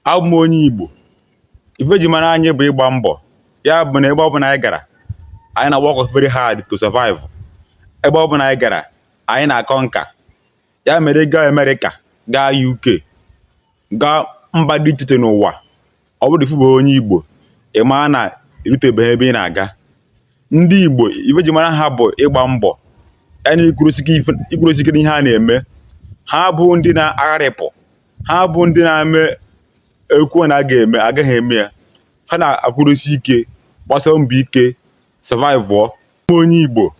abụ m onye Igbo. Ife ji mara anyị bụ ịgba mbọ. Ya bụ na ebe ọbụla anyị gara, anyị na-work very hard to survive. Ebe ọbụla anyị gara, anyị na-akọ nka. Ya mere gaa America, gaa UK, gaa mba dị iche iche n'ụwa. Ọ bụrụ ifu bụ onye Igbo, ị maa na erutebeghị ebe ị na-aga. Ndị Igbo, ife ji mara ha bụ ịgba mbọ. Ya na ikwurusike n'ihe a na-eme. Ha bụ ndị na-agharịpụ. Ha bụ ndị na-eme ekwu na agaghị eme ya. Ha na-akwụrụsi ike, gbasaa mbọ ike, survive. Onye Igbo,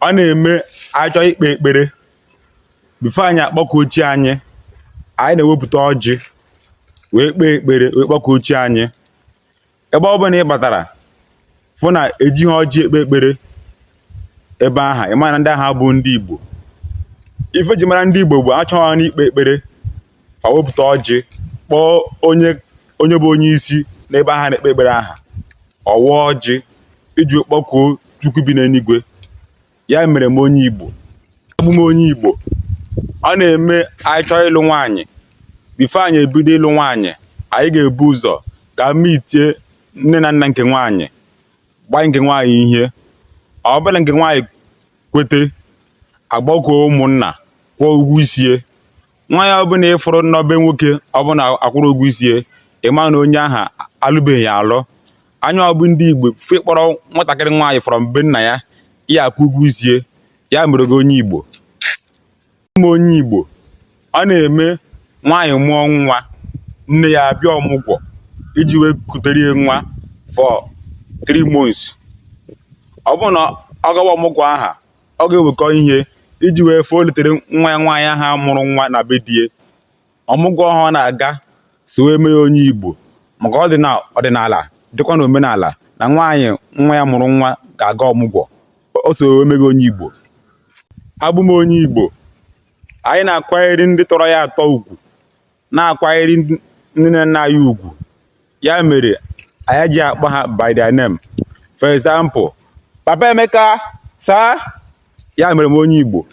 ọ na-eme achọ ikpe ekpere. Before anyị akpọkọ chi anyị na-ewepụta ọjị wee kpee ekpere wee kpọkọ chi anyị. Ebe ọ bụla ị batara fụ na ejighị ọjị ekpe ekpere ebe aha, ị ma na ndị agha bụ ndị Igbo. Ife ji mara ndị Igbo bụ achọghị n'ikpe ekpere fa wepụta ọjị kpọọ onye bụ onye isi n'ebe aha na-ekpe ekpere aha, ọwa ọjị iji kpọkuo Chukwu bi n'eluigwe. Ya mere m onye Igbo. Abụ m onye Igbo. Ọ na-eme anyị chọọ ịlụ nwaanyị. Before anyị ebido ịlụ nwaanyị, anyị ga-ebu ụzọ ka mitie nne na nna nke nwaanyị, gbaa nke nwaanyị ihe. Ọ bụla nke nwaanyị kwete, agbakọ ụmụnna kwụọ ụgwọ isie. Nwa ya ọbụla ịfụrụ n'obe nwoke ọbụla akwụrụ ụgwọ isie, ịma na onye aha alụbeghị alụ. Anya ọbụ ndị Igbo fe kpọrọ nwatakịrị nwaanyị from be nna ya, ya akwụ ụgwọ isie. Ya mere gị onye Igbo. Ụmụ onye Igbo, ọ na-eme nwaanyị mụọ nwa, nne ya abịa ọmụgwọ iji wee kutere nwa for 3 months. Ọ bụrụ na ọ gawa ọmụgwọ aha, ọ ga-ewekọ ihe iji wee fụ olitere nwa ya nwaanyị aha mụrụ nwa na be die. Ọmụgwọ ọhụụ na-aga so wee mee onye Igbo, maka ọdịnala dịkwa na omenala na nwaanyị nwa ya mụrụ nwa ga-aga ọmụgwọ. O so wee mee onye Igbo. Abụ m onye Igbo. Anyị na-akwanyere ndị tọrọ ya atọ ugwu, na-akwanyere ndị nna anyị ugwu. Ya mere anyị ji akpọ ha by their name. For example, Papa Emeka, sir. Ya mere m onye Igbo.